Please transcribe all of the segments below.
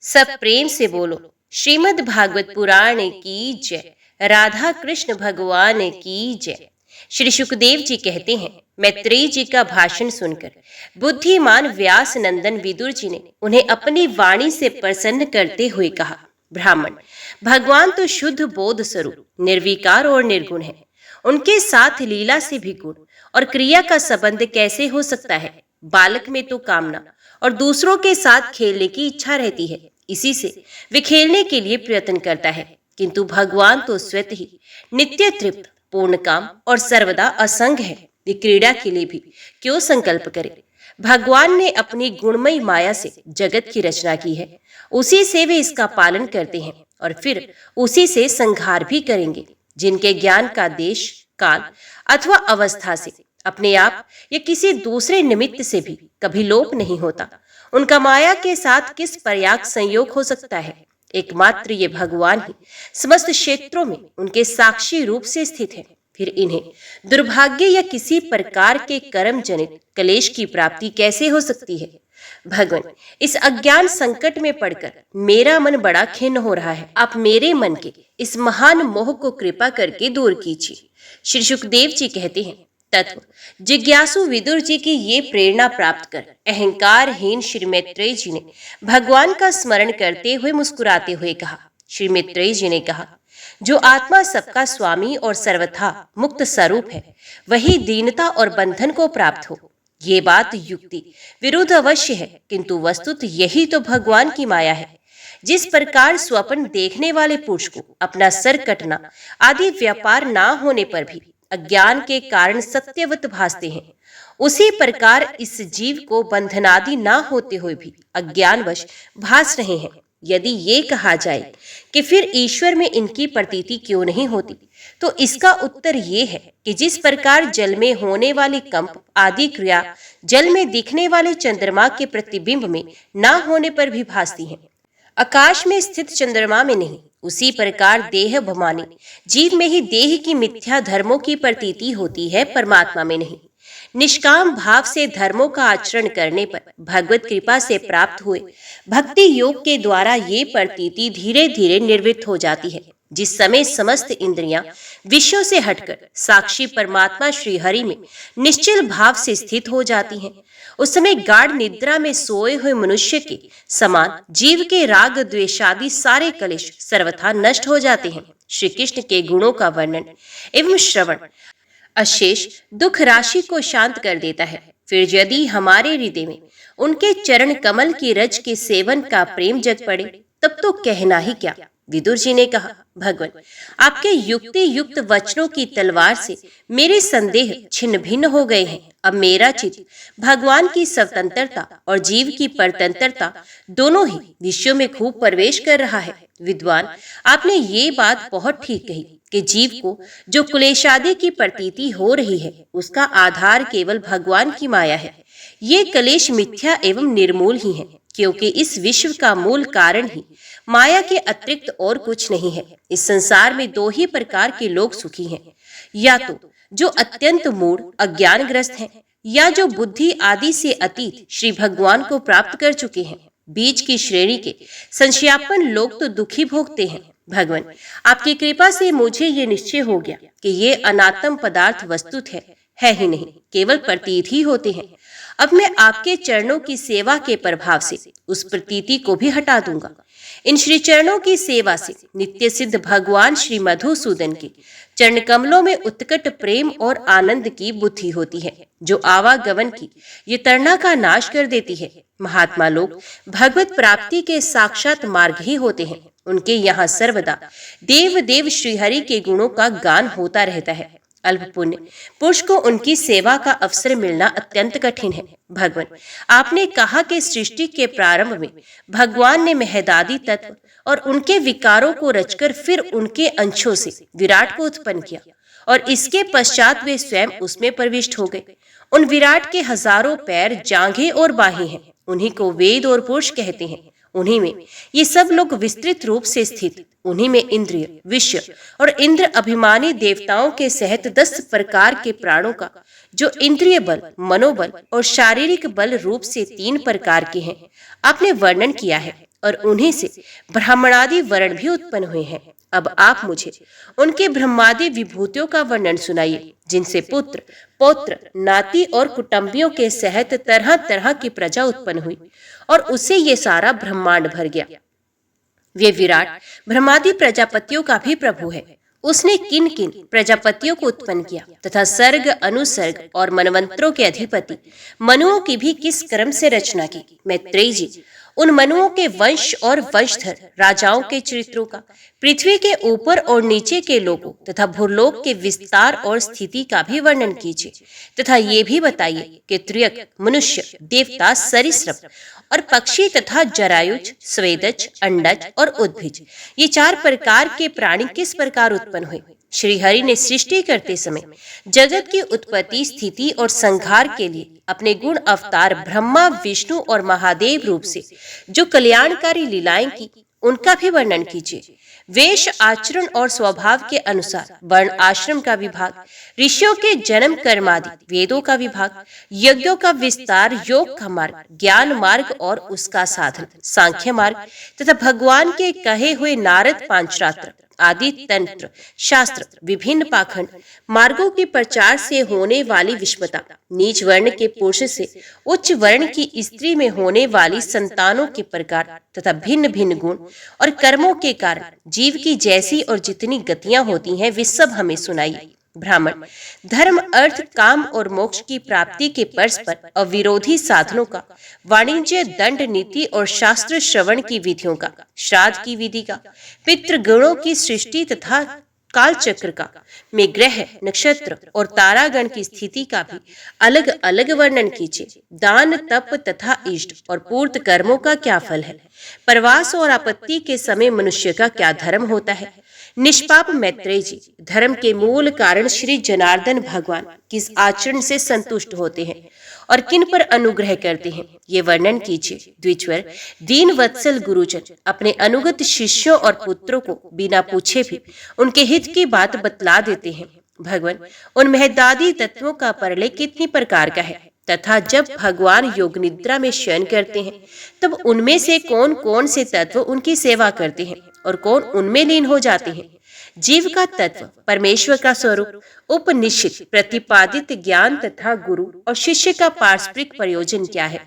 सब प्रेम से बोलो। श्रीमद् भागवत पुराण की जय। राधा कृष्ण भगवान की जय। श्री सुखदेव जी कहते हैं, मैत्रेय जी का भाषण सुनकर बुद्धिमान व्यास नंदन विदुर जी ने उन्हें अपनी वाणी से प्रसन्न करते हुए कहा, ब्राह्मण, भगवान तो शुद्ध बोध स्वरूप निर्विकार और निर्गुण है। उनके साथ लीला से भी गुण और क्रिया का संबंध कैसे हो सकता है? बालक में तो कामना और दूसरों के साथ खेलने की इच्छा रहती है, इसी से वे खेलने के लिए प्रयत्न करता है। किंतु भगवान तो स्वतः ही नित्य तृप्त, पूर्ण काम और सर्वदा असंग है। वे क्रीड़ा के लिए भी क्यों संकल्प करे? भगवान ने अपनी गुणमयी माया से जगत की रचना की है, उसी से वे इसका पालन करते हैं और फिर उसी से संहार भी करेंगे। जिनके ज्ञान का देश, काल अथवा अवस्था से, अपने आप या किसी दूसरे निमित्त से भी कभी लोप नहीं होता, उनका माया के साथ किस पर्याप्त संयोग हो सकता है? एकमात्र ये भगवान ही समस्त क्षेत्रों में उनके साक्षी रूप से स्थित है। फिर इन्हें दुर्भाग्य या किसी प्रकार के कर्म जनित क्लेश की प्राप्ति कैसे हो सकती है? भगवान, इस अज्ञान संकट में पड़कर मेरा मन बड़ा खिन्न हो रहा है। आप मेरे मन के इस महान मोह को कृपा करके दूर कीजिए। श्री सुखदेव जी कहते हैं, तत्व जिज्ञासु विदुर जी की ये प्रेरणा प्राप्त कर अहंकारहीन श्री मैत्रेय जी ने भगवान का स्मरण करते हुए मुस्कुराते हुए कहा। श्री मैत्रेय जी ने कहा, जो आत्मा सबका स्वामी और सर्वथा मुक्त स्वरूप है, वही दीनता और बंधन को प्राप्त हो। ये बात युक्ति विरुद्ध अवश्य है, किंतु वस्तुतः यही तो भगवान की माया है। जिस प्रकार स्वप्न देखने वाले पुरुष को अपना सर कटना आदि व्यापार ना होने पर भी अज्ञान के कारण सत्यवत भासते हैं, उसी प्रकार इस जीव को बंधनादि ना होते हुए भी अज्ञानवश भास रहे हैं। यदि ये कहा जाए कि फिर ईश्वर में इनकी प्रतीति क्यों नहीं होती, तो इसका उत्तर ये है कि जिस प्रकार जल में होने वाली कंप आदि क्रिया जल में दिखने वाले चंद्रमा के प्रतिबिंब में ना होने पर भी भासती हैं, आकाश में स्थित चंद्रमा में नहीं, उसी प्रकार देह अभिमानी जीव में ही देह की मिथ्या धर्मों की प्रतीति होती है, परमात्मा में नहीं। निष्काम भाव से धर्मों का आचरण करने पर भगवत कृपा से प्राप्त हुए भक्ति योग के द्वारा ये प्रतीति धीरे धीरे निर्वृत्त हो जाती है। जिस समय समस्त इंद्रियां विषयों से हटकर साक्षी परमात्मा श्री हरि में निश्चल भाव से स्थित हो जाती हैं, उस समय गाढ़ निद्रा में सोए हुए मनुष्य के समान जीव के राग द्वेषादि सारे कलेश सर्वथा नष्ट हो जाते हैं। श्री कृष्ण के गुणों का वर्णन एवं श्रवण अशेष दुख राशि को शांत कर देता है। फिर यदि हमारे हृदय में उनके चरण कमल की रज के सेवन का प्रेम जग पड़े, तब तो कहना ही क्या। विदुर जी ने कहा, भगवान, आपके युक्ति युक्त वचनों की तलवार से मेरे संदेह छिन्न भिन्न हो गए हैं। अब मेरा चित्त भगवान की स्वतंत्रता और जीव की परतंत्रता दोनों ही विषयों में खूब प्रवेश कर रहा है। विद्वान, आपने ये बात बहुत ठीक कही कि जीव को जो क्लेशादि की प्रतीति हो रही है, उसका आधार केवल भगवान की माया है। ये क्लेश मिथ्या एवं निर्मूल ही है, क्योंकि इस विश्व का मूल कारण ही माया के अतिरिक्त और कुछ नहीं है। इस संसार में दो ही प्रकार के लोग सुखी हैं, या तो जो अत्यंत मूढ़ अज्ञानग्रस्त हैं, या जो बुद्धि आदि से अतीत श्री भगवान को प्राप्त कर चुके हैं। बीच की श्रेणी के संशयापन लोग तो दुखी भोगते हैं। भगवान, आपकी कृपा से मुझे ये निश्चय हो गया कि ये अनात्म पदार्थ वस्तुत है ही नहीं, केवल प्रतीत ही होते हैं। अब मैं आपके चरणों की सेवा के प्रभाव से उस प्रतीति को भी हटा दूंगा। इन श्री चरणों की सेवा से नित्य सिद्ध भगवान श्री मधुसूदन के चरण कमलों में उत्कट प्रेम और आनंद की बुद्धि होती है, जो आवागमन की ये तरणा का नाश कर देती है। महात्मा लोग भगवत प्राप्ति के साक्षात मार्ग ही होते हैं। उनके यहाँ सर्वदा देव देव श्रीहरि के गुणों का गान होता रहता है। अल्प पुण्य पुरुष को उनकी सेवा का अवसर मिलना अत्यंत कठिन है। भगवान, आपने कहा कि सृष्टि के प्रारंभ में भगवान ने महदादि तत्व और उनके विकारों को रचकर फिर उनके अंशों से विराट को उत्पन्न किया, और इसके पश्चात वे स्वयं उसमें प्रविष्ट हो गए। उन विराट के हजारों पैर, जांघें और बाहें हैं, उन्हीं को वेद और पुरुष कहते हैं। उन्हीं में ये सब लोग विस्तृत रूप से स्थित, उन्हीं में इंद्रिय, विषय और इंद्र अभिमानी देवताओं के सहित 10 प्रकार के प्राणों का, जो इंद्रिय बल, मनोबल और शारीरिक बल रूप से 3 प्रकार के हैं, आपने वर्णन किया है। और उन्हीं से ब्राह्मणादि वर्ण भी उत्पन्न हुए हैं। अब आप मुझे उनके ब्रह्मादि विभूतियों का वर्णन सुनाइए, जिनसे पुत्र, पौत्र, नाती और कुटुंबियों के सहित तरह तरह की प्रजा उत्पन्न हुई और उससे ये सारा ब्रह्मांड भर गया। वे विराट ब्रह्मादि प्रजापतियों का भी प्रभु है। उसने किन किन प्रजापतियों को उत्पन्न किया तथा सर्ग, अनुसर्ग और मनवंतरों के अधिपति मनुओं की भी किस क्रम से रचना की। मैत्रेय जी, उन मनुओं के वंश और वंशधर राजाओं के चरित्रों का, पृथ्वी के ऊपर और नीचे के लोगों तथा भूलोक के विस्तार और स्थिति का भी वर्णन कीजिए तथा ये भी बताइए कि त्रियक, मनुष्य, देवता, सरीसृप और पक्षी तथा जरायुज, स्वेदज, अंडज और उद्भिज, ये 4 प्रकार के प्राणी किस प्रकार उत्पन्न हुए। श्री हरि ने सृष्टि करते समय जगत की उत्पत्ति, स्थिति और संहार के लिए अपने गुण अवतार ब्रह्मा, विष्णु और महादेव रूप से जो कल्याणकारी लीलाएं की, उनका भी वर्णन कीजिए। वेश, आचरण और स्वभाव के अनुसार वर्ण आश्रम का विभाग, ऋषियों के जन्म कर्मादि, वेदों का विभाग, यज्ञों का विस्तार, योग का मार्ग, ज्ञान मार्ग और उसका साधन, सांख्य मार्ग तथा भगवान के कहे हुए नारद पांचरात्र आदि तंत्र शास्त्र, विभिन्न पाखंड मार्गों के प्रचार से होने वाली विषमता, नीच वर्ण के पुरुष से उच्च वर्ण की स्त्री में होने वाली संतानों के प्रकार तथा भिन्न भिन्न गुण और कर्मों के कारण जीव की जैसी और जितनी गतियां होती हैं, वे सब हमें सुनाइए। ब्राह्मण धर्म, अर्थ, काम और मोक्ष की प्राप्ति के परस्पर अविरोधी साधनों का, वाणिज्य, दंड नीति और शास्त्र श्रवण की विधियों का, श्राद्ध की विधि का, पितृगणों की सृष्टि तथा काल चक्र का, में ग्रह, नक्षत्र और तारागण की स्थिति का भी अलग अलग वर्णन कीजिए। दान, तप तथा इष्ट और पूर्त कर्मों का क्या फल है। प्रवास और आपत्ति के समय मनुष्य का क्या धर्म होता है। निष्पाप मैत्रेय जी, धर्म के मूल कारण श्री जनार्दन भगवान किस आचरण से संतुष्ट होते हैं और किन पर अनुग्रह करते हैं, ये वर्णन कीजिए। द्विजवर, दीन वत्सल गुरुजन अपने अनुगत शिष्यों और पुत्रों को बिना पूछे भी उनके हित की बात बतला देते हैं। भगवान, उन महदादी तत्वों का परलय कितनी प्रकार का है तथा जब भगवान योग निद्रा में शयन करते हैं तब उनमें से कौन कौन से तत्व उनकी सेवा करते हैं और कौन उनमें लीन हो जाते हैं। जीव का तत्व, परमेश्वर का स्वरूप, उपनिषद प्रतिपादित ज्ञान तथा गुरु और शिष्य का पारस्परिक प्रयोजन क्या है।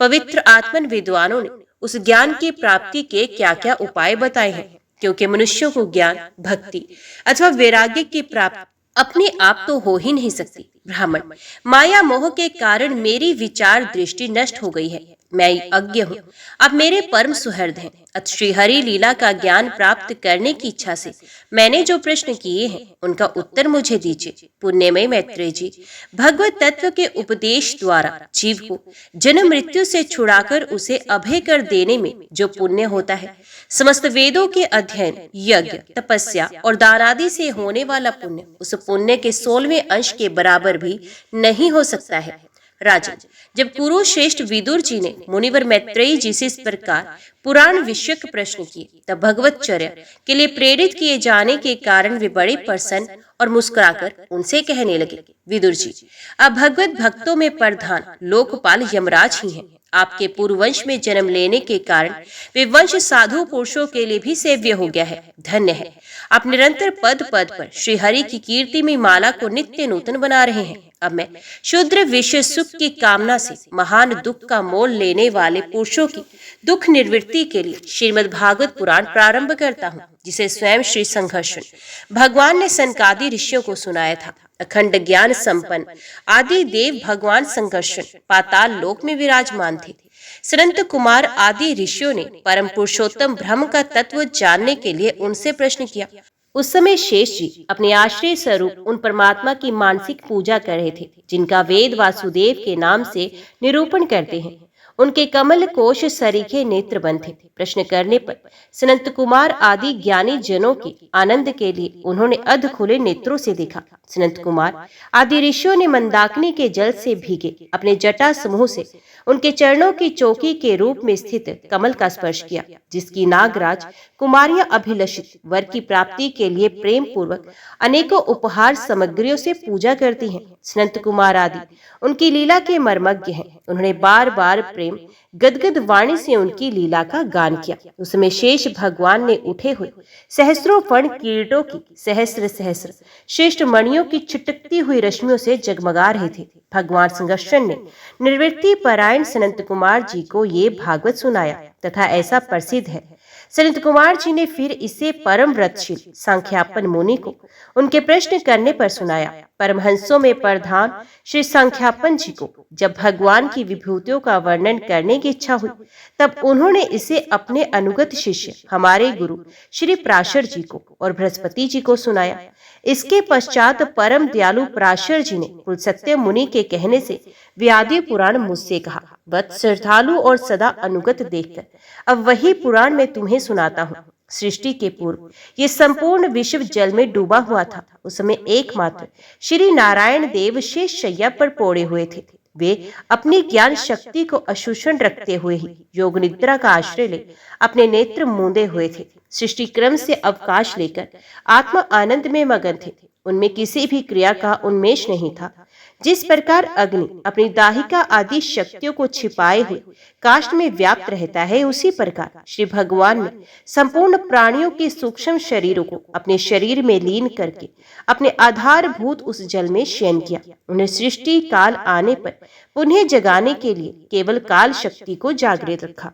पवित्र आत्मन विद्वानों ने उस ज्ञान की प्राप्ति के क्या क्या उपाय बताए हैं, क्योंकि मनुष्यों को ज्ञान, भक्ति अथवा वैराग्य की प्राप्ति अपने आप तो हो ही नहीं सकती। ब्राह्मण, माया मोह के कारण मेरी विचार दृष्टि नष्ट हो गई है, मैं अज्ञ हूँ, अब मेरे परम सुहृद हैं, अत श्री हरि लीला का ज्ञान प्राप्त करने की इच्छा से मैंने जो प्रश्न किए हैं उनका उत्तर मुझे दीजिए। पुण्यमय मैत्रेय जी, भगवत तत्व के उपदेश द्वारा जीव को जन्म मृत्यु से छुड़ाकर उसे अभय कर देने में जो पुण्य होता है, समस्त वेदों के अध्ययन, यज्ञ, तपस्या और दान आदि से होने वाला पुण्य उस पुण्य के 16वें अंश के बराबर भी नहीं हो सकता है। राजन, जब कुरुश्रेष्ठ विदुर जी ने मुनिवर मैत्रेय जी से इस प्रकार पुराण विषयक प्रश्न किए, तब भगवतचर्या के लिए प्रेरित किए जाने के कारण वे बड़े प्रसन्न और मुस्कुराकर उनसे कहने लगे, विदुर जी, अब भगवत भक्तों में प्रधान लोकपाल यमराज ही हैं। आपके पूर्ववंश में जन्म लेने के कारण वे वंश साधु पुरुषों के लिए भी सेव्य हो गया है। धन्य है, आप निरंतर पद पद पर श्री हरि की कीर्ति में माला को नित्य नूतन बना रहे हैं। अब मैं शूद्र विषय सुख की कामना से महान दुख का मोल लेने वाले पुरुषों की दुख निवृत्ति के लिए श्रीमद् भागवत पुराण प्रारंभ करता हूँ, जिसे स्वयं श्री संघर्षण भगवान ने सनकादि ऋषियों को सुनाया था। अखंड ज्ञान संपन्न आदि देव भगवान संघर्षण पाताल लोक में विराजमान थे। सनंत कुमार आदि ऋषियों ने परम पुरुषोत्तम ब्रह्म का तत्व जानने के लिए उनसे प्रश्न किया। उस समय शेष जी अपने आश्रय स्वरूप उन परमात्मा की मानसिक पूजा कर रहे थे, जिनका वेद वासुदेव के नाम से निरूपण करते हैं। उनके कमल कोश सरीखे नेत्र बंद थे। प्रश्न करने पर सनंत कुमार आदि ज्ञानी जनों के आनंद के लिए उन्होंने अध खुले नेत्रों से देखा। सनंत कुमार आदि ऋषियों ने मंदाकिनी के जल से भीगे अपने जटा समूह से उनके चरणों की चौकी के रूप में स्थित कमल का स्पर्श किया, जिसकी नागराज कुमारियां अभिलषित वर की प्राप्ति के लिए प्रेम पूर्वक अनेकों उपहार सामग्रियों से पूजा करती हैं। सनंत कुमार आदि उनकी लीला के मर्मज्ञ हैं। उन्होंने बार बार प्रेम प्रेम गदगद वाणी से उनकी लीला का गान किया। उसमें शेष भगवान ने उठे हुए सहस्रों फण किरीटों की सहस्र सहस्र श्रेष्ठ मणियों की छिटकती हुई रश्मियों से जगमगा रहे थे। भगवान संगर्षण ने निर्वृत्ति परायण सनत कुमार जी को ये भागवत सुनाया तथा ऐसा प्रसिद्ध है। सनत कुमार जी ने फिर इसे परम व्रतशील सांख्यापन मुनि को उनके प्रश्न करने पर सुनाया। परमहंसों में प्रधान श्री सांख्यापन जी को जब भगवान की विभूतियों का वर्णन करने की इच्छा हुई तब उन्होंने इसे अपने अनुगत शिष्य हमारे गुरु श्री प्राशर जी को और बृहस्पति जी को सुनाया। इसके पश्चात परम दयालु प्राशर जी ने कुलसत्य मुनि के कहने से व्याधि पुराण मुझसे कहा, वत श्रद्धालु और सदा अनुगत देखकर अब वही पुराण मैं तुम्हें सुनाता हूँ। सृष्टि के पूर्व ये संपूर्ण विश्व जल में डूबा हुआ था। उस समय एकमात्र श्री नारायण देव शेष शैया पर पौड़े हुए थे। वे अपनी ज्ञान शक्ति को अशोषण रखते हुए ही योग निद्रा का आश्रय ले अपने नेत्र मूंदे हुए थे। सृष्टि क्रम से अवकाश लेकर आत्मा आनंद में मगन थे। उनमें किसी भी क्रिया का उन्मेष नहीं था। जिस प्रकार अग्नि अपनी दाहिका आदि शक्तियों को छिपाए हुए काष्ठ में व्याप्त रहता है, उसी प्रकार श्री भगवान ने संपूर्ण प्राणियों के सूक्ष्म शरीरों को अपने शरीर में लीन करके अपने आधारभूत उस जल में शयन किया। उन्हें सृष्टि काल आने पर पुनः जगाने के लिए केवल काल शक्ति को जागृत रखा।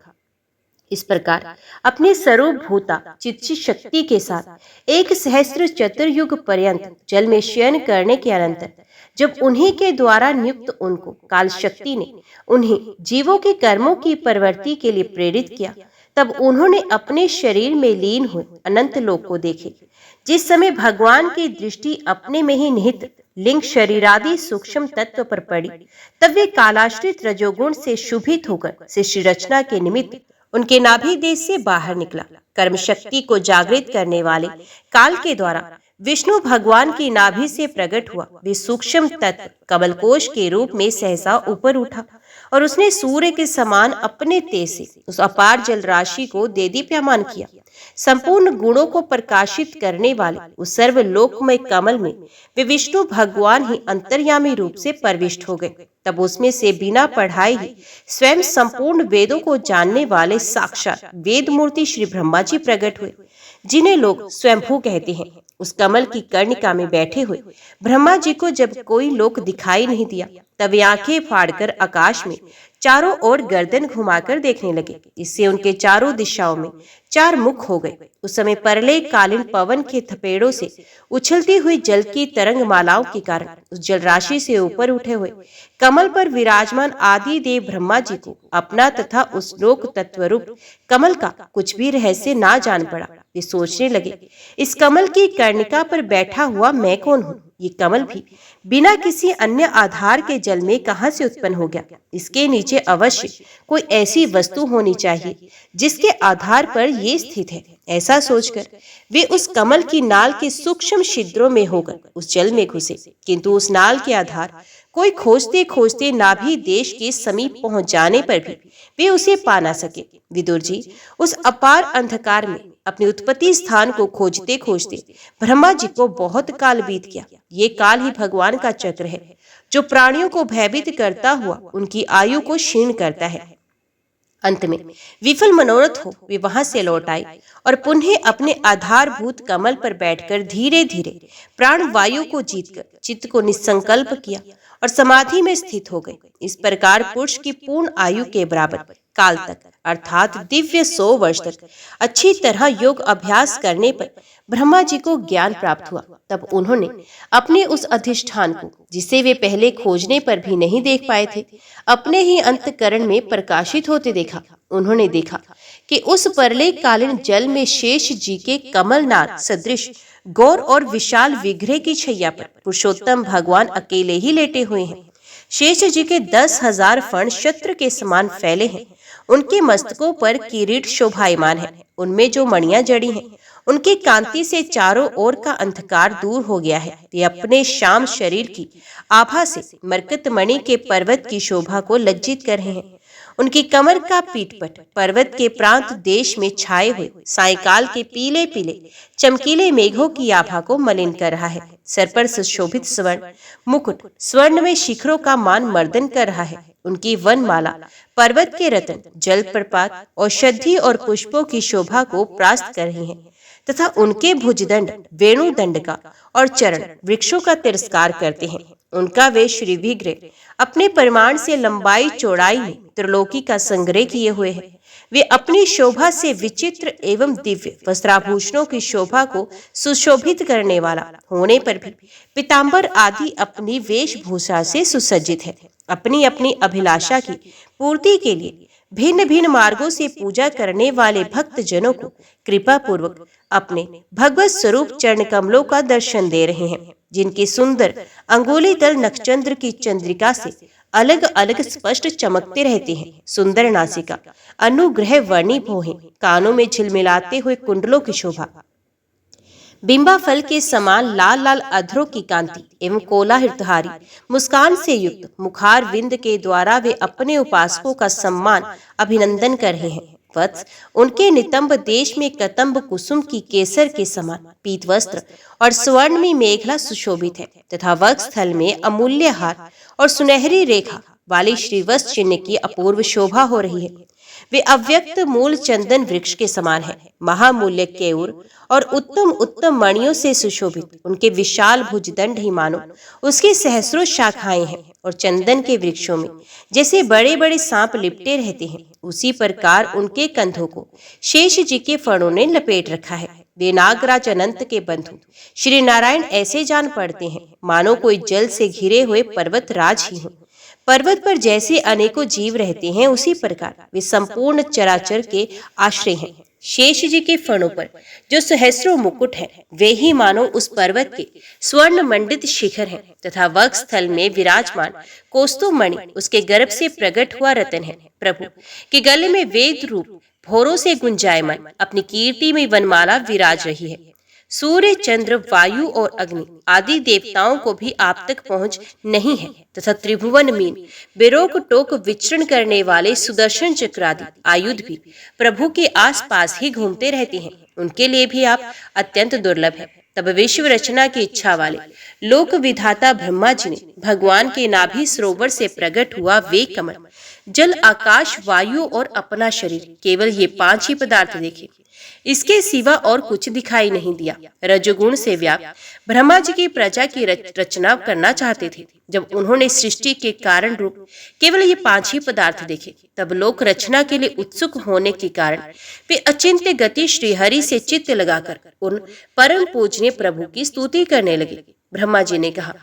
इस प्रकार अपने सर्वभूता चित्त शक्ति के साथ एक सहस्त्र चतुर्युग पर्यंत जल में शयन करने के अनंतर जब उन्हीं के द्वारा नियुक्त उनको काल शक्ति ने उन्हें जीवों के कर्मों की प्रवृत्ति के लिए प्रेरित किया, तब उन्होंने अपने शरीर में लीन हुए अनंत लोक को देखे। जिस समय भगवान की दृष्टि अपने में ही निहित लिंग शरीरादि सूक्ष्म तत्व पर पड़ी, तब वे कालाश्रित रजोगुण से शुभित होकर सृष्टि रचना के निमित्त उनके नाभि देश से बाहर निकला। कर्म शक्ति को जागृत करने वाले काल के द्वारा विष्णु भगवान की नाभि से प्रकट हुआ। वे सूक्ष्म तत्व कमलकोश के रूप में सहसा ऊपर उठा और उसने सूर्य के समान अपने तेज से उस अपार जल राशि को देदीप्यमान किया। संपूर्ण गुणों को प्रकाशित करने वाले उस सर्वलोकमय कमल में वे विष्णु भगवान ही अंतर्यामी रूप से प्रविष्ट हो गए। तब उसमें से बिना पढ़ाए ही स्वयं संपूर्ण वेदों को जानने वाले साक्षात वेद मूर्ति श्री ब्रह्मा जी प्रकट हुए, जिन्हें लोग स्वयंभू कहते हैं। उस कमल की कर्णिका में बैठे हुए ब्रह्मा जी को जब कोई लोक दिखाई नहीं दिया, तब वे आंखें फाड़कर आकाश में चारों ओर गर्दन घुमाकर देखने लगे। इससे उनके चारों दिशाओं में चार मुख हो गए। उस समय प्रलय कालीन पवन के थपेड़ों से उछलती हुई जल की तरंग मालाओं के कारण उस जल राशि से ऊपर उठे हुए कमल पर विराजमान आदि देव ब्रह्मा जी को अपना तथा उस लोक तत्व रूप कमल का कुछ भी रहस्य ना जान पड़ा। वे सोचने लगे, इस कमल की कर्णिका पर बैठा हुआ मैं कौन हूँ? ये कमल भी बिना किसी अन्य आधार के जल में कहां से उत्पन्न हो गया? इसके नीचे अवश्य कोई ऐसी वस्तु होनी चाहिए जिसके आधार पर ये स्थित है। ऐसा सोचकर वे उस कमल की नाल के सूक्ष्म छिद्रों में होकर उस जल में घुसे, किंतु उस नाल के आधार कोई खोजते खोजते नाभि देश के समीप पहुंच जाने पर भी वे उसे पा ना सके। विदुर जी उस अपार अंधकार में अपनी उत्पत्ति स्थान को खोजते खोजते ब्रह्मा जी को बहुत काल बीत गया। ये काल ही भगवान का चक्र है जो प्राणियों को भयभीत करता हुआ उनकी आयु को क्षीण करता है। अंत में विफल मनोरथ हो वे वहां से लौट आए और पुनः अपने आधारभूत कमल पर बैठकर धीरे धीरे प्राण वायु को जीतकर चित्त को निसंकल्प किया और समाधि में स्थित हो गए। इस प्रकार पुरुष की पूर्ण आयु के बराबर काल तक अर्थात दिव्य 100 वर्ष तक अच्छी तरह योग अभ्यास करने पर ब्रह्मा जी को ज्ञान प्राप्त हुआ। तब उन्होंने अपने उस अधिष्ठान को, जिसे वे पहले खोजने पर भी नहीं देख पाए थे, अपने ही अंतकरण में प्रकाशित होते देखा। उन्होंने देखा कि उस प्रलय कालीन जल में शेष जी के कमलनाथ सदृश गौर और विशाल विग्रह की छैया पर पुरुषोत्तम भगवान अकेले ही लेटे हुए हैं। शेष जी के 10,000 फण शत्र के समान फैले हैं। उनके मस्तकों पर किरीट शोभायमान है। उनमें जो मणियां जड़ी हैं, उनकी कांति से चारों ओर का अंधकार दूर हो गया है। वे अपने श्याम शरीर की आभा से मरकत मणि के पर्वत की शोभा को लज्जित कर रहे हैं। उनकी कमर का पीठपट पर्वत के प्रांत देश में छाए हुए सायंकाल के पीले पीले चमकीले मेघों की आभा को मलिन कर रहा है। सर पर सुशोभित स्वर्ण मुकुट स्वर्ण में शिखरों का मान मर्दन कर रहा है। उनकी वनमाला पर्वत के रतन जलप्रपात औषधि और पुष्पों की शोभा को प्रास्त कर रही है तथा उनके भुजदंड वेणुदंड का और चरण वृक्षों का तिरस्कार करते हैं। उनका वे श्री विग्रह अपने परिमाण से लंबाई चौड़ाई में त्रिलोकी का संग्रह किए हुए हैं। वे अपनी शोभा से विचित्र एवं दिव्य वस्त्राभूषणों की शोभा को सुशोभित करने वाला होने पर भी पीताम्बर आदि अपनी वेशभूषा से सुसज्जित है। अपनी अपनी अभिलाषा की पूर्ति के लिए भिन्न भिन्न मार्गों से पूजा करने वाले भक्त जनों को कृपा पूर्वक अपने भगवत स्वरूप चरण कमलों का दर्शन दे रहे हैं, जिनकी सुंदर अंगुली तल नक्षचंद्र की चंद्रिका से अलग अलग स्पष्ट चमकते रहते हैं। सुंदर नासिका अनुग्रह वर्णी भोहें, कानों में झिलमिलाते हुए कुंडलों की शोभा, बिंबा फल के समान लाल लाल अधरों की कांति एवं कोलाहलधारी मुस्कान से युक्त मुखार विंद के द्वारा वे अपने उपासकों का सम्मान अभिनंदन कर रहे हैं। वत्स उनके नितंब देश में कतंब कुसुम की केसर के समान पीत वस्त्र और स्वर्ण में मेखला सुशोभित है तथा वक्षस्थल में अमूल्य हार और सुनहरी रेखा वाली श्रीवत्स चिन्ह की अपूर्व शोभा हो रही है। वे अव्यक्त मूल चंदन वृक्ष के समान है, महामूल्य केयूर और उत्तम उत्तम मणियों से सुशोभित उनके विशाल भुजदंड ही मानो उसकी सहस्रों शाखाएं हैं और चंदन के वृक्षों में जैसे बड़े बड़े सांप लिपटे रहते हैं, उसी प्रकार उनके कंधों को शेष जी के फणों ने लपेट रखा है। वे नागराज अनंत के बंधु श्री नारायण ऐसे जान पड़ते हैं मानो कोई जल से घिरे हुए पर्वत राज ही हों। पर्वत पर जैसे अनेकों जीव रहते हैं, उसी प्रकार वे संपूर्ण चराचर के आश्रय हैं। शेष जी के फणों पर जो सहस्रों मुकुट हैं, वे ही मानो उस पर्वत के स्वर्ण मंडित शिखर हैं तथा वक्षस्थल में विराजमान कौस्तुभमणि उसके गर्भ से प्रकट हुआ रतन है। प्रभु के गले में वेद रूप भौरों से गुंजायमान अपनी कीर्ति में वनमाला विराज रही है। सूर्य चंद्र वायु और अग्नि आदि देवताओं को भी आप तक पहुंच नहीं है तथा त्रिभुवन में बेरोक टोक विचरण करने वाले सुदर्शन चक्र आदि आयुध भी प्रभु के आसपास ही घूमते रहते हैं। उनके लिए भी आप अत्यंत दुर्लभ है। तब विश्व रचना की इच्छा वाले लोक विधाता ब्रह्मा जी ने भगवान के नाभि सरोवर से प्रकट हुआ वे कमल, जल, आकाश, वायु और अपना शरीर, केवल ये 5 ही पदार्थ देखे, इसके सिवा और कुछ दिखाई नहीं दिया। रजोगुण से व्याप्त ब्रह्मा जी की प्रजा की रचना करना चाहते थे। जब उन्होंने सृष्टि के कारण रूप केवल ये 5 ही पदार्थ देखे, तब लोक रचना के लिए उत्सुक होने के कारण वे अचिंत्य गति श्रीहरि से चित्त लगाकर उन परम पूजनीय प्रभु की स्तुति करने लगे। ब्रह्मा जी ने कहा,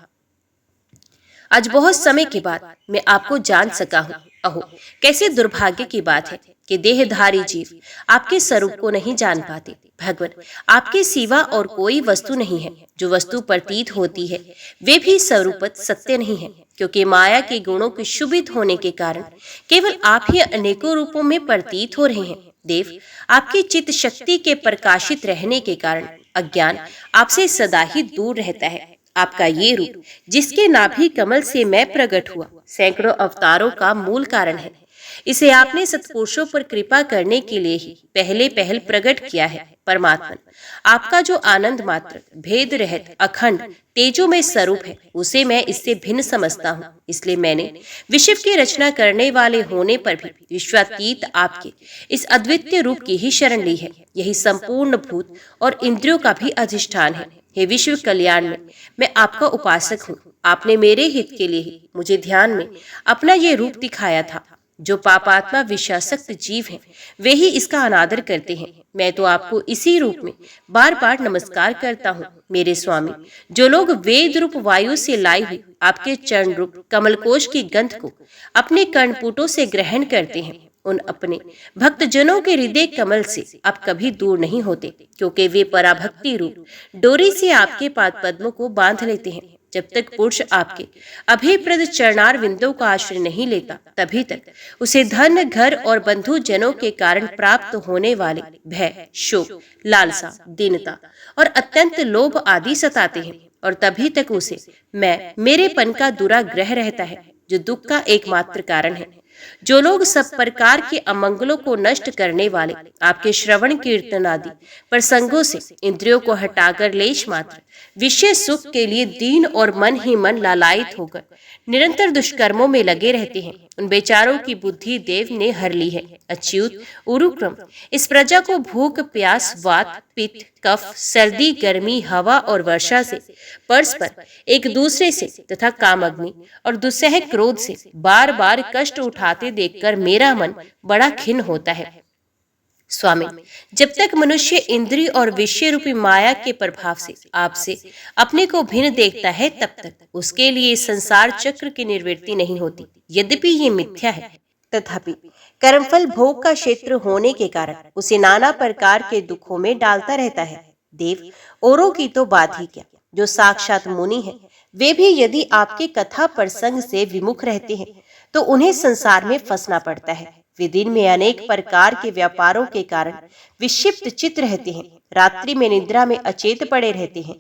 आज बहुत समय के बाद मैं आपको जान सका हूँ। अहो, कैसे दुर्भाग्य की बात है कि देहधारी जीव आपके स्वरूप को नहीं जान पाते। भगवान, आपके सिवा और कोई वस्तु नहीं है। जो वस्तु प्रतीत होती है वे भी स्वरूपत सत्य नहीं है, क्योंकि माया के गुणों के शुभित होने के कारण केवल आप ही अनेकों रूपों में प्रतीत हो रहे हैं। देव, आपकी चित्त शक्ति के प्रकाशित रहने के कारण अज्ञान आपसे सदा ही दूर रहता है। आपका ये रूप, जिसके नाभि कमल से मैं प्रकट हुआ, सैकड़ों अवतारों का मूल कारण है। इसे आपने सत्पुरुषों पर कृपा करने के लिए ही पहल प्रकट किया है। परमात्मन, आपका जो आनंद मात्र भेद रहित अखंड तेजोमय स्वरूप है, उसे मैं इससे भिन्न समझता हूँ। इसलिए मैंने विश्व की रचना करने वाले होने पर भी विश्वातीत आपके इस अद्वितीय रूप की ही शरण ली है। यही संपूर्ण भूत और इंद्रियों का भी अधिष्ठान है। हे विश्व कल्याण में मैं आपका उपासक हूँ। आपने मेरे हित के लिए ही मुझे ध्यान में अपना ये रूप दिखाया था। जो पापात्मा विषयासक्त जीव हैं, वे ही इसका अनादर करते हैं। मैं तो आपको इसी रूप में बार बार नमस्कार करता हूँ। मेरे स्वामी, जो लोग वेद रूप वायु से लाई हुई आपके चरण रूप कमलकोश की गंध को अपने कर्णपुटों से ग्रहण करते हैं, उन अपने भक्तजनों के हृदय कमल से आप कभी दूर नहीं होते, क्योंकि वे पराभक्ति रूप डोरी से आपके पाद पद्मों को बांध लेते हैं। जब तक पुरुष आपके अभिप्रद चरणार विंदों का आश्रय नहीं लेता, तभी तक उसे धन, घर और बंधु जनों के कारण प्राप्त होने वाले भय, शोक, लालसा, दीनता और अत्यंत लोभ आदि सताते हैं, और तभी तक उसे मैं मेरेपन का दुराग्रह रहता है, जो दुख का एकमात्र कारण है। जो लोग सब प्रकार के अमंगलों को नष्ट करने वाले आपके श्रवण कीर्तन आदि प्रसंगों से इंद्रियों को हटाकर लेश मात्र विषय सुख के लिए दीन और मन ही मन लालायित होकर निरंतर दुष्कर्मों में लगे रहते हैं, उन बेचारों की बुद्धि देव ने हर ली है। अच्युत उरुक्रम, इस प्रजा को भूख प्यास वात पित्त कफ सर्दी गर्मी हवा और वर्षा से परस्पर एक दूसरे से तथा कामअग्नि और दुस्सह क्रोध से बार बार कष्ट उठाते देखकर मेरा मन बड़ा खिन्न होता है। स्वामी, जब तक मनुष्य इंद्रिय और विषय रूपी माया के प्रभाव से आपसे अपने को भिन्न देखता है, तब तक उसके लिए संसार चक्र की निवृत्ति नहीं होती। यद्यपि ये मिथ्या है, तथापि कर्मफल भोग का क्षेत्र होने के कारण उसे नाना प्रकार के दुखों में डालता रहता है। देव, औरों की तो बात ही क्या, जो साक्षात मुनि है वे भी यदि आपके कथा प्रसंग से विमुख रहते हैं तो उन्हें संसार में फंसना पड़ता है। वे दिन में अनेक प्रकार के व्यापारों के कारण विक्षिप्त चित्त रहते हैं, रात्रि में निद्रा में अचेत पड़े रहते हैं।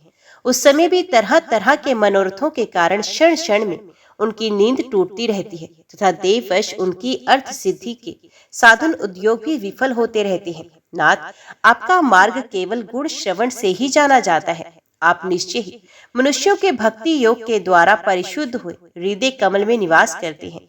उस समय भी तरह तरह के मनोरथों के कारण क्षण क्षण में उनकी नींद टूटती रहती है तथा देववश उनकी अर्थ सिद्धि के साधन उद्योग भी विफल होते रहते हैं। नाथ, आपका मार्ग केवल गुण श्रवण से ही जाना जाता है। आप निश्चय ही मनुष्यों के भक्ति योग के द्वारा परिशुद्ध हुए हृदय कमल में निवास करते हैं।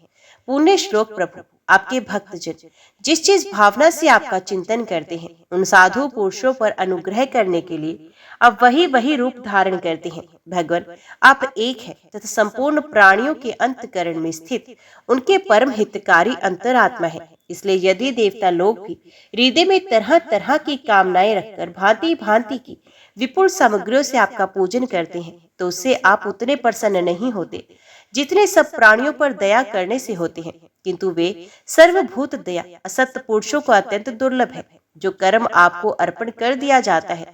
पुण्य श्लोक प्रभु, आपके भक्तजन जिस जिस भावना से आपका चिंतन करते हैं, उन साधु पुरुषों पर अनुग्रह करने के लिए आप वही वही रूप धारण करते हैं। भगवान, आप एक है तथा संपूर्ण प्राणियों के अंतकरण में स्थित उनके परम हितकारी अंतरात्मा है। इसलिए यदि देवता लोग भी हृदय में तरह तरह की कामनाएं रखकर भांति भांति की विपुल सामग्रियों से आपका पूजन करते हैं, तो उससे आप उतने प्रसन्न नहीं होते जितने सब प्राणियों पर दया करने से होते हैं। किंतु वे सर्वभूत दया असत्य पुरुषों को अत्यंत दुर्लभ है। जो कर्म आपको अर्पण कर दिया जाता है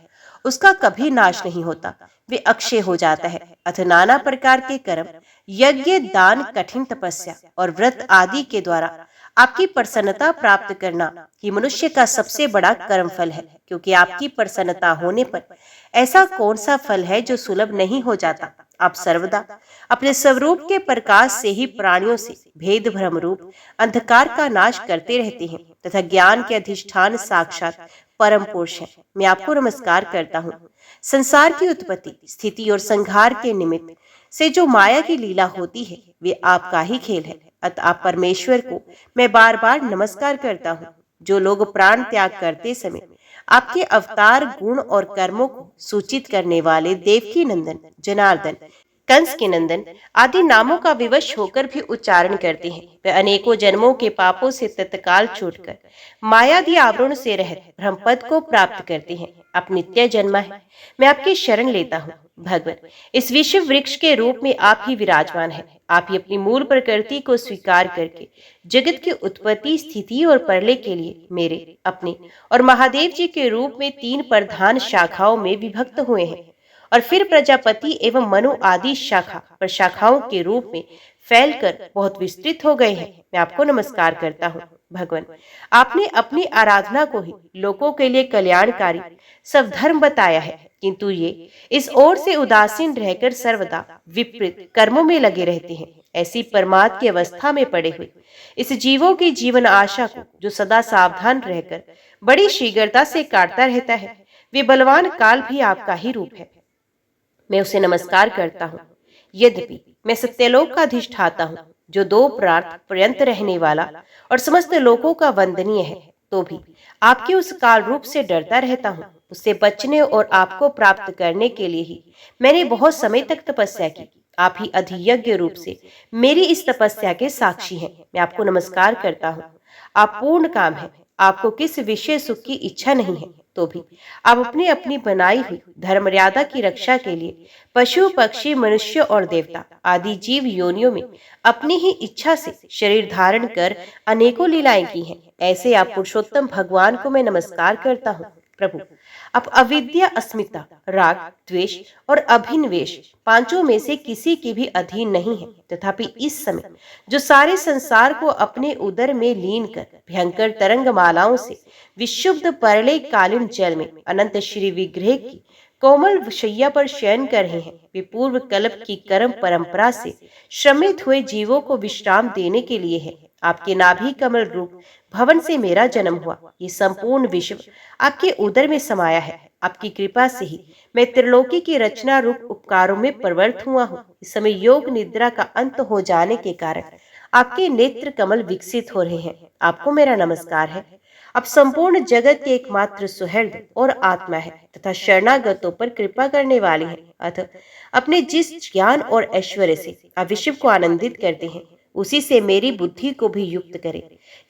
उसका कभी नाश नहीं होता, वे अक्षय हो जाता है। अथ नाना प्रकार के कर्म, यज्ञ दान कठिन तपस्या और व्रत आदि के द्वारा आपकी प्रसन्नता प्राप्त करना ही मनुष्य का सबसे बड़ा कर्म फल है। क्योंकि आपकी प्रसन्नता होने पर ऐसा कौन सा फल है जो सुलभ नहीं हो जाता। आप सर्वदा अपने स्वरूप के प्रकाश से ही प्राणियों से भेद भ्रम रूप अंधकार का नाश करते रहते हैं तथा ज्ञान के अधिष्ठान साक्षात परम पुरुष है। मैं आपको नमस्कार करता हूँ। संसार की उत्पत्ति स्थिति और संहार के निमित्त से जो माया की लीला होती है वे आपका ही खेल है। अतः आप परमेश्वर को मैं बार बार नमस्कार करता हूँ। जो लोग प्राण त्याग करते समय आपके अवतार गुण और कर्मों को सूचित करने वाले देवकी नंदन, जनार्दन, कंस के नंदन आदि नामों का विवश होकर भी उच्चारण करते हैं, वे अनेकों जन्मों के पापों से तत्काल छूटकर मायादी आवरण से रहित ब्रह्मपद को प्राप्त करते हैं। आप नित्य जन्मा है, मैं आपकी शरण लेता हूँ। भगवान, इस विश्व वृक्ष के रूप में आप ही विराजमान हैं। आप ही अपनी मूल प्रकृति को स्वीकार करके जगत की उत्पत्ति स्थिति और प्रलय के लिए मेरे अपने और महादेव जी के रूप में 3 प्रधान शाखाओं में विभक्त हुए हैं और फिर प्रजापति एवं मनु आदि शाखा प्रशाखाओं के रूप में फैलकर बहुत विस्तृत हो गए हैं। मैं आपको नमस्कार करता हूँ। भगवान, आपने अपनी आराधना को ही लोगों के लिए कल्याणकारी सब धर्म बताया है, किंतु ये इस ओर से उदासीन रहकर सर्वदा विपरीत कर्मों में लगे रहते हैं। ऐसी परमार्थ की अवस्था में पड़े हुए इस जीवों की जीवन आशा को जो सदा सावधान रहकर बड़ी शीघ्रता से काटता रहता है, वे बलवान काल भी आपका ही रूप है। मैं उसे नमस्कार करता हूँ। यद्यपि मैं सत्यलोक का अधिष्ठाता हूँ, जो 2 प्रार्थ पर्यंत रहने वाला और समस्त लोकों का वंदनीय है, तो भी आपके उस काल रूप से डरता रहता हूँ। उससे बचने और आपको प्राप्त करने के लिए ही मैंने बहुत समय तक तपस्या की। आप ही अधियज्ञ रूप से मेरी इस तपस्या के साक्षी हैं। मैं आपको नमस्कार करता हूँ। आप पूर्ण काम है, आपको किस विषय सुख की इच्छा नहीं है, तो भी आप अपनी अपनी बनाई हुई धर्म मर्यादा की रक्षा के लिए पशु पक्षी मनुष्य और देवता आदि जीव योनियों में अपनी ही इच्छा से शरीर धारण कर अनेकों लीलाएं की हैं। ऐसे आप पुरुषोत्तम भगवान को मैं नमस्कार करता हूँ। प्रभु, आप अविद्या, अस्मिता, राग, द्वेष और अभिनिवेश पांचों में से किसी की भी अधीन नहीं है। तथापि इस समय जो सारे संसार को अपने उदर में लीन कर भयंकर तरंग मालाओं से विशुद्ध परलय कालीन जल में अनंत श्री विग्रह की कोमल शैया पर शयन कर रहे हैं, वे पूर्व कल्प की कर्म परंपरा से श्रमित हुए जीवों को विश्राम देने के लिए है। आपके नाभि कमल रूप भवन से मेरा जन्म हुआ। ये संपूर्ण विश्व आपके उदर में समाया है। आपकी कृपा से ही मैं त्रिलोकी की रचना रूप उपकारों में प्रवृत्त हुआ हूँ। इस समय योग निद्रा का अंत हो जाने के कारण आपके नेत्र कमल विकसित हो रहे हैं। आपको मेरा नमस्कार है। आप संपूर्ण जगत के एकमात्र सुहृद और आत्मा है तथा शरणागतों पर कृपा करने वाले हैं। अतः अपने जिस ज्ञान और ऐश्वर्य से आप विश्व को आनंदित करते हैं, उसी से मेरी बुद्धि को भी युक्त करें,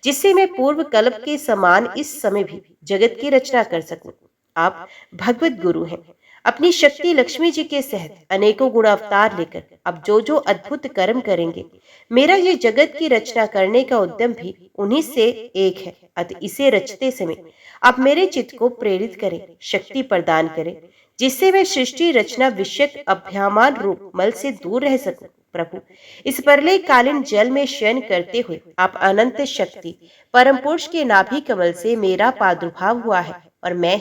जिससे मैं पूर्व कल्प के समान इस समय भी जगत की रचना कर सकूं। आप भगवत गुरु हैं। अपनी शक्ति लक्ष्मी जी के सहत अनेकों गुण अवतार लेकर अब जो अद्भुत कर्म करेंगे, मेरा ये जगत की रचना करने का उद्यम भी उन्हीं से एक है। अतः इसे रचते समय आप मेरे चित्त को प्रेरित करें, शक्ति प्रदान करें, जिससे मैं सृष्टि रचना विषयक अभ्यामान रूप मल से दूर रह सकूं। प्रभु, इस प्रलय कालीन जल में शयन करते हुए आप अनंत शक्ति परम पुरुष के नाभि कमल से मेरा प्रादुर्भाव हुआ है और मैं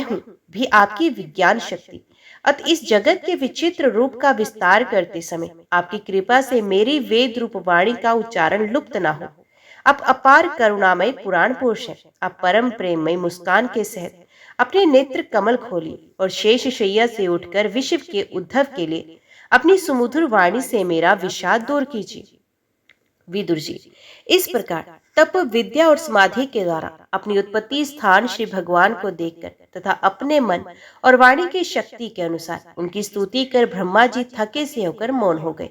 हूँ भी आपकी विज्ञान शक्ति। अत इस जगत के विचित्र रूप का विस्तार करते समय आपकी कृपा से मेरी वेद रूप वाणी का उच्चारण लुप्त ना हो। आप अपार करुणामय पुराण पुरुष हैं। आप परम प्रेममय मुस्कान के सहत अपने नेत्र कमल खोलिए और शेष शैया से उठकर विश्व के उद्धव के लिए अपनी सुमधुर वाणी से मेरा विषाद दूर कीजिए। विदुर जी, इस प्रकार तप विद्या और समाधि के द्वारा अपनी उत्पत्ति स्थान श्री भगवान को देखकर तथा अपने मन और वाणी की शक्ति के अनुसार उनकी स्तुति कर ब्रह्मा जी थके से होकर मौन हो गए।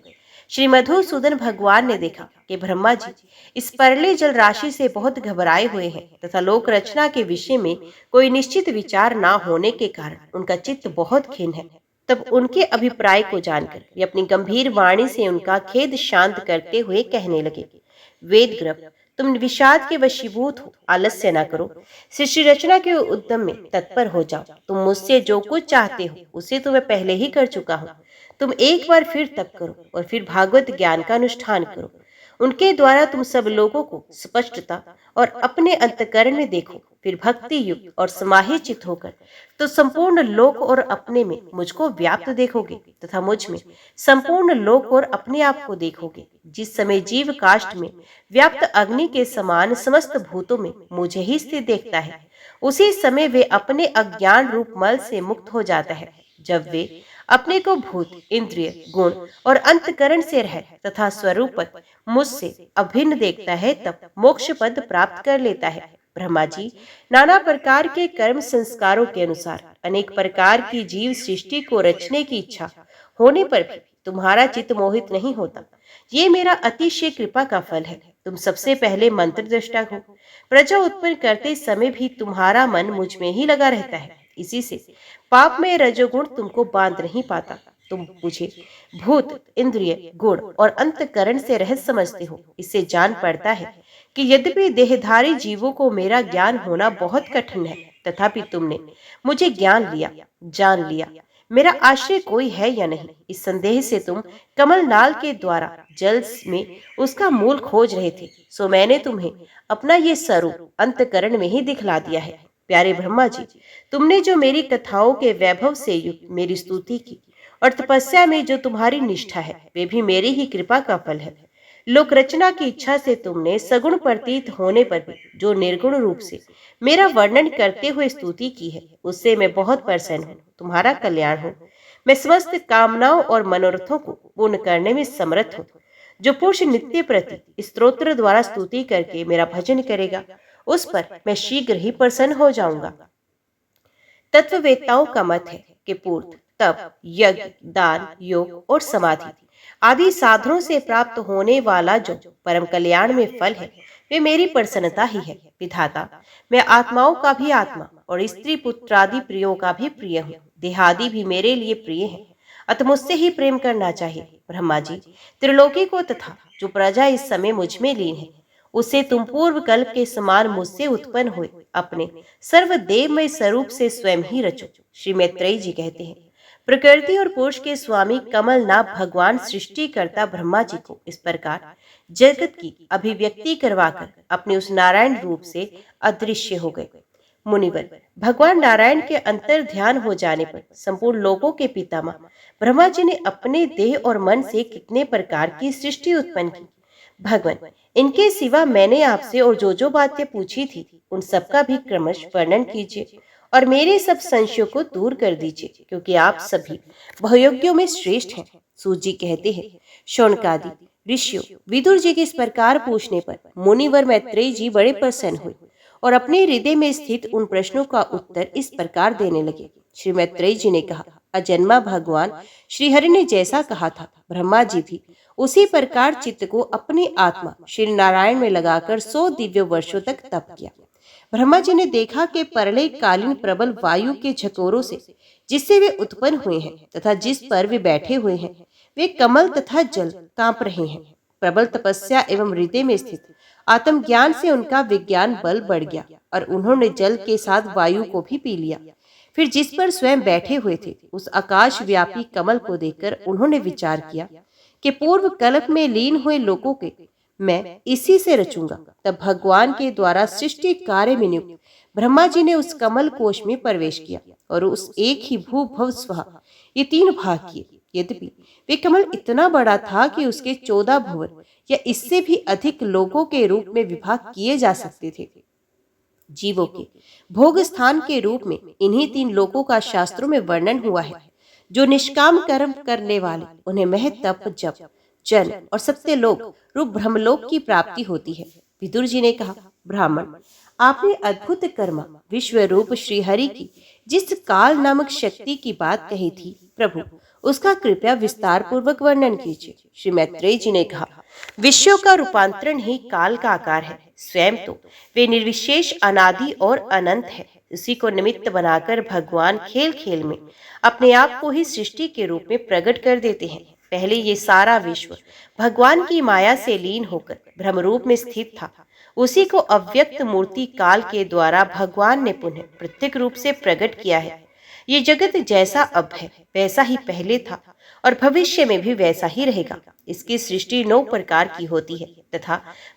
श्री मधुसूदन भगवान ने देखा कि ब्रह्मा जी इस परले जल राशि से बहुत घबराए हुए हैं तथा लोक रचना के विषय में कोई निश्चित विचार न होने के कारण उनका चित्त बहुत खिन्न है। तब उनके अभिप्राय को जानकर वे अपनी गंभीर वाणी से उनका खेद शांत करते हुए कहने लगे, वेद ग्रभ, तुम विषाद के वशीभूत हो, आलस्य न करो, सृष्टि रचना के उद्यम में तत्पर हो जाओ। तुम मुझसे जो कुछ चाहते हो उसे तो मैं पहले ही कर चुका हूँ। तुम एक बार फिर तप करो और फिर भागवत ज्ञान का अनुष्ठान करो। उनके द्वारा तुम सब लोगों को स्पष्टता और अपने अंतकरण में देखो। फिर भक्ति युक्त और समाहित चित्त होकर तो संपूर्ण लोक और अपने में मुझको व्याप्त देखोगे तथा मुझ में संपूर्ण लोक और अपने आप को देखोगे। जिस समय जीव काष्ठ में व्याप्त अग्नि के समान समस्त भूतों में मुझे ही स्थित देखता है, उसी समय वे अपने अज्ञान रूप मल से मुक्त हो जाता है। जब वे अपने को भूत, इंद्रिय, गुण और अंतकरण से रह तथा स्वरूपत मुझसे अभिन्न देखता है, तब मोक्ष पद प्राप्त कर लेता है। ब्रह्मा जी, नाना प्रकार के कर्म संस्कारों के अनुसार अनेक प्रकार की जीव सृष्टि को रचने की इच्छा होने पर भी तुम्हारा चित्त मोहित नहीं होता। ये मेरा अतिशय कृपा का फल है। तुम सबसे पहले मंत्र दृष्टा हो। प्रजा उत्पन्न करते समय भी तुम्हारा मन मुझ में ही लगा रहता है। इसी से पाप में रजोगुण तुमको बांध नहीं पाता। तुम मुझे भूत, इंद्रिय, गुण और अंतकरण से रहस्य समझते हो। इससे जान पड़ता है कि यद्यपि देहधारी जीवों को मेरा ज्ञान होना बहुत कठिन है, तथापि तुमने मुझे ज्ञान लिया, जान लिया। मेरा आश्रय कोई है या नहीं, इस संदेह से तुम कमल नाल के द्वारा जल में उसका मूल खोज रहे थे। सो मैंने तुम्हें अपना ये स्वरूप अंतकरण में ही दिखला दिया है। प्यारे ब्रह्मा जी, तुमने जो मेरी कथाओं के वैभव से युक्त मेरी स्तुति की और तपस्या में जो तुम्हारी निष्ठा है, वे भी मेरी ही कृपा का फल है। लोक रचना की इच्छा से तुमने सगुण प्रतीत होने पर भी जो निर्गुण रूप से मेरा वर्णन करते हुए स्तुति की है, उससे मैं बहुत प्रसन्न हूँ। तुम्हारा कल्याण हो। मैं समस्त कामनाओं और मनोरथों को पूर्ण करने में समर्थ हूँ। जो पुरुष नित्य प्रति स्तोत्र द्वारा स्तुति करके मेरा भजन करेगा, उस पर मैं शीघ्र ही प्रसन्न हो जाऊंगा। तत्ववेत्ताओं का मत है कि पूर्व तप, यज्ञ, दान, योग और समाधि आदि साधनों से प्राप्त होने वाला जो परम कल्याण में फल है, वे मेरी प्रसन्नता ही है। विधाता, मैं आत्माओं का भी आत्मा और स्त्री पुत्रादि प्रियों का भी प्रिय हूँ। देहादि भी मेरे लिए प्रिय है, अतः मुझसे ही प्रेम करना चाहिए। ब्रह्मा जी, त्रिलोकी को तथा जो प्रजा इस समय मुझ में लीन है, उसे तुम पूर्व कल्प के समान मुझसे उत्पन्न हुए अपने सर्वदेवमय स्वरूप से स्वयं ही रचो। श्री मैत्रेयी जी कहते हैं, प्रकृति और पुरुष के स्वामी कमलनाभ भगवान सृष्टि करता ब्रह्मा जी को इस प्रकार जगत की अभिव्यक्ति करवाकर अपने उस नारायण रूप से अदृश्य हो गए। मुनिवर, भगवान नारायण के अंतर ध्यान हो जाने पर संपूर्ण लोकों के पितामह ब्रह्मा जी ने अपने देह और मन से कितने प्रकार की सृष्टि उत्पन्न की। भगवान, इनके सिवा मैंने आपसे और जो बातें पूछी थी उन सबका भी क्रमश वर्णन कीजिए और मेरे सब संशयों को दूर कर दीजिए, क्योंकि आप सभी बहुयोग्यों में श्रेष्ठ हैं। सूत जी कहते हैं, शौनकादि ऋषियों विदुर जी के इस प्रकार पूछने पर मुनिवर मैत्रेय जी बड़े प्रसन्न हुए और अपने हृदय में स्थित उन प्रश्नों का उत्तर इस प्रकार देने लगे। श्री मैत्रेय जी ने कहा, अजन्मा भगवान श्रीहरि ने जैसा कहा था, ब्रह्मा जी भी उसी प्रकार चित्त को अपनी आत्मा श्री नारायण में लगाकर 100 दिव्य वर्षों तक तप किया। ब्रह्मा जी ने देखा कि प्रलय कालीन प्रबल वायु के झकोरों से जिससे वे उत्पन्न हुए हैं तथा जिस पर वे बैठे हुए हैं, वे कमल तथा जल कांप रहे हैं। प्रबल तपस्या एवं हृदय में स्थित आत्मज्ञान से उनका विज्ञान बल बढ़ गया और उन्होंने जल के साथ वायु को भी पी लिया। फिर जिस पर स्वयं बैठे हुए थे उस आकाश व्यापी कमल को देखकर उन्होंने विचार किया कि पूर्व कल्प में लीन हुए लोगों के मैं इसी से रचूंगा। तब भगवान के द्वारा सृष्टि कार्य में नियुक्त ब्रह्मा जी ने उस कमल कोश में प्रवेश किया और उस एक ही भू भव स्वः ये 3 भाग किए। यद्यपि वे कमल इतना बड़ा था कि उसके 14 भुवन या इससे भी अधिक लोगों के रूप में विभाग किए जा सकते थे। जीवों के भोग स्थान के रूप में इन्हीं 3 लोकों का शास्त्रों में वर्णन हुआ है। जो निष्काम कर्म करने वाले उन्हें मह तप जप जन और सत्य लोक रूप ब्रह्मलोक की प्राप्ति होती है। विदुर जी ने कहा, ब्राह्मण आपने अद्भुत कर्म विश्व रूप श्रीहरि की जिस काल नामक शक्ति की बात कही थी, प्रभु उसका कृपया विस्तार पूर्वक वर्णन कीजिए। श्री मैत्रेय जी ने कहा, विश्व का रूपांतरण ही काल का आकार है। स्वयं तो वे निर्विशेष अनादि और अनंत है। उसी को निमित्त बनाकर भगवान खेल खेल में अपने आप को ही सृष्टि के रूप में प्रकट कर देते हैं। पहले ये सारा विश्व भगवान की माया से लीन होकर ब्रह्म रूप में स्थित था। उसी को अव्यक्त मूर्ति काल के द्वारा भगवान ने पुनः प्रत्येक रूप से प्रकट किया है। ये जगत जैसा अब है वैसा ही पहले था और भविष्य में भी वैसा ही रहेगा। इसकी सृष्टि 9 प्रकार की होती है तथा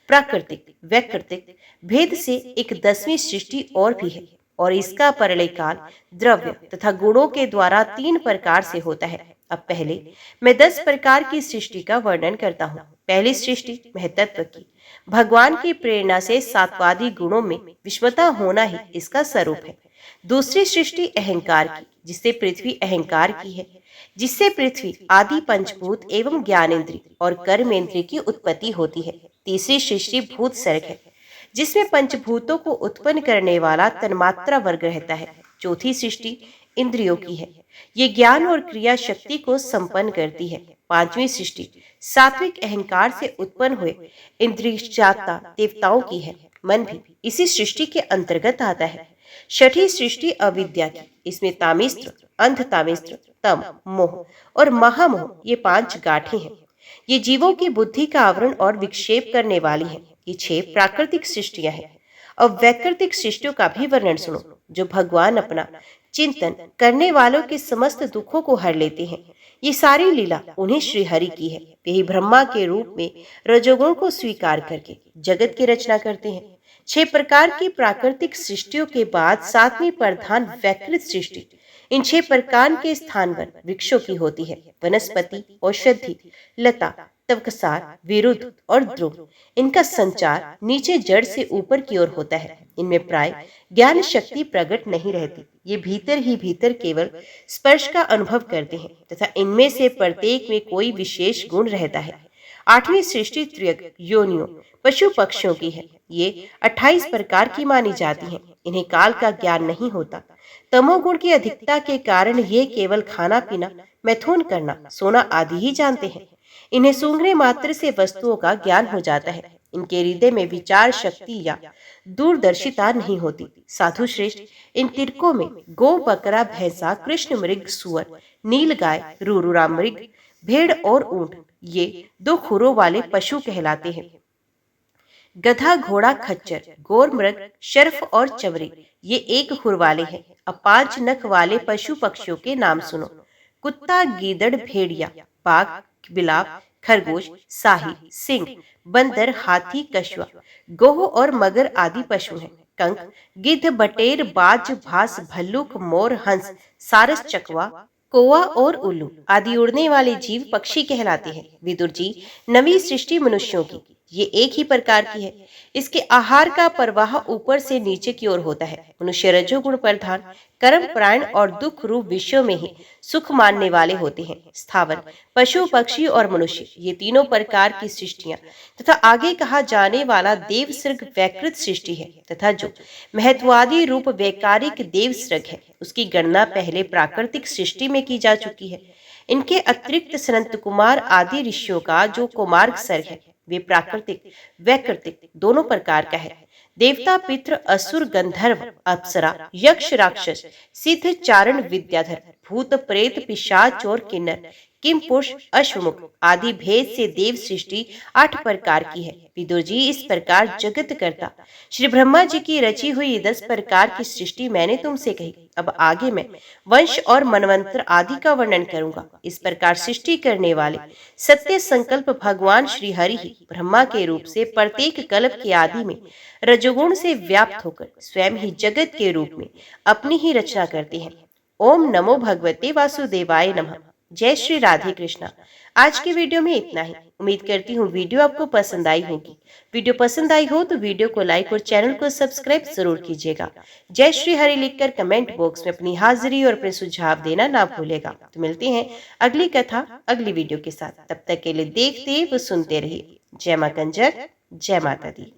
प्राकृतिक वैकृतिक भेद से एक 10वीं सृष्टि और भी है और इसका प्रलय काल द्रव्य तथा गुणों के द्वारा 3 प्रकार से होता है। अब पहले मैं 10 प्रकार की सृष्टि का वर्णन करता हूँ। पहली सृष्टि महतत्व की, भगवान की प्रेरणा से सात्वादी गुणों में विषमता होना ही इसका स्वरूप है। दूसरी सृष्टि अहंकार की, जिससे पृथ्वी अहंकार की है, जिससे पृथ्वी आदि पंचभूत एवं ज्ञानेन्द्रिय और कर्मेंद्रिय की उत्पत्ति होती है। तीसरी सृष्टि भूत सर्ग है, जिसमें पंचभूतों को उत्पन्न करने वाला तन्मात्रा वर्ग रहता है। चौथी सृष्टि इंद्रियों की है, ये ज्ञान और क्रिया शक्ति को संपन्न करती है। पांचवी सृष्टि सात्विक अहंकार से उत्पन्न हुए इंद्रियात्मा देवताओं की है। मन भी इसी सृष्टि के अंतर्गत आता है। छठी सृष्टि अविद्या की, इसमें तामिस्त्र, अंधतामिस्त्र, तम, मोह और महामोह ये 5 गांठें हैं। ये जीवों की बुद्धि का आवरण और विक्षेप करने वाली है। ये 6 प्राकृतिक सृष्टियां हैं। अब वैकृतिक सृष्टियों का भी वर्णन सुनो, जो भगवान अपना चिंतन करने वालों के समस्त दुखों को हर लेते हैं। ये सारी लीला उन्हीं श्रीहरि की है। यही ब्रह्मा के रूप में रजोगुण को स्वीकार करके जगत की रचना करते हैं। 6 प्रकार की प्राकृतिक सृष्टियों के बाद 7वीं प्रधान वैकृत सृष्टि इन 6 प्रकार के स्थान पर वृक्षों की होती है। वनस्पति, औषधि, लता, तवकसार, विरुद्ध और ध्रुव, इनका संचार नीचे जड़ से ऊपर की ओर होता है। इनमें प्राय ज्ञान शक्ति प्रकट नहीं रहती। ये भीतर ही भीतर केवल स्पर्श का अनुभव करते हैं तथा इनमें से प्रत्येक में कोई विशेष गुण रहता है। 8वीं सृष्टि त्रियक योनियों पशु पक्षियों की है। ये 28 प्रकार की मानी जाती हैं। इन्हें काल का ज्ञान नहीं होता। तमोगुण की अधिकता के कारण ये केवल खाना पीना, मैथुन करना, सोना आदि ही जानते हैं। इन्हें सूंघने मात्र से वस्तुओं का ज्ञान हो जाता है। इनके हृदय में विचार शक्ति या दूरदर्शिता नहीं होती। साधु श्रेष्ठ, इन तिरकों में गो, बकरा, भैंसा, कृष्ण मृग, सुअर, नील गाय, रूरुरा मृग, भेड़ और ऊंट ये 2 खुरों वाले पशु कहलाते हैं। गधा, घोड़ा, खच्चर, गोर मृग, शर्फ और चवरे ये 1 खुर वाले हैं। अब 5 नख वाले पशु पक्षियों के नाम सुनो। कुत्ता, गीदड़, भेड़िया, बाघ, बिलाव, खरगोश, साही, सिंह, बंदर, हाथी, कछुआ, गोह और मगर आदि पशु हैं। कंक, गिद्ध, बटेर, बाज, भास, भल्लुक, मोर, हंस, सारस, चकवा, कौवा और उल्लू आदि उड़ने वाले जीव पक्षी कहलाते हैं। विदुर जी 9वीं सृष्टि मनुष्यों की, ये एक ही प्रकार की है। इसके आहार का प्रवाह ऊपर से नीचे की ओर होता है। मनुष्य रजोगुण प्रधान, कर्म प्राण और दुख रूप विषयों में ही सुख मानने वाले होते हैं। स्थावर, पशु, पक्षी और मनुष्य, ये तीनों प्रकार की सृष्टियां तथा आगे कहा जाने वाला देव सृग वैकृत सृष्टि है तथा जो महत्वादी रूप वैकारिक देव सृग है, उसकी गणना पहले प्राकृतिक सृष्टि में की जा चुकी है। इनके अतिरिक्त सनंत कुमार आदि ऋषियों का जो कुमार्ग सर्ग है, वे प्राकृतिक वैकृतिक दोनों प्रकार का है। देवता, पितृ, असुर, गंधर्व, अप्सरा, यक्ष, राक्षस, सिद्ध, चारण, विद्याधर, भूत, प्रेत, पिशाच और किन्नर, किम पुरुष, अश्वमुख आदि भेद से देव सृष्टि 8 प्रकार की है। विदुर जी, इस प्रकार जगत करता श्री ब्रह्मा जी की रची हुई 10 प्रकार की सृष्टि मैंने तुमसे कही। अब आगे मैं वंश और मनवंतर आदि का वर्णन करूंगा। इस प्रकार सृष्टि करने वाले सत्य संकल्प भगवान श्री हरि ही ब्रह्मा के रूप से प्रत्येक कल्प के आदि में रजोगुण से व्याप्त होकर स्वयं ही जगत के रूप में अपनी ही रचना करते हैं। ओम नमो भगवते वासुदेवाय नमः। जय श्री राधे कृष्णा। आज की वीडियो में इतना ही। उम्मीद करती हूँ वीडियो आपको पसंद आई होगी। वीडियो पसंद आई हो तो वीडियो को लाइक और चैनल को सब्सक्राइब जरूर कीजिएगा। जय श्री हरि लिखकर कमेंट बॉक्स में अपनी हाजिरी और अपने सुझाव देना ना भूलेगा। तो मिलते हैं अगली कथा अगली वीडियो के साथ। तब तक के लिए देखते व सुनते रहिए। जय मां कंजक, जय माता दी।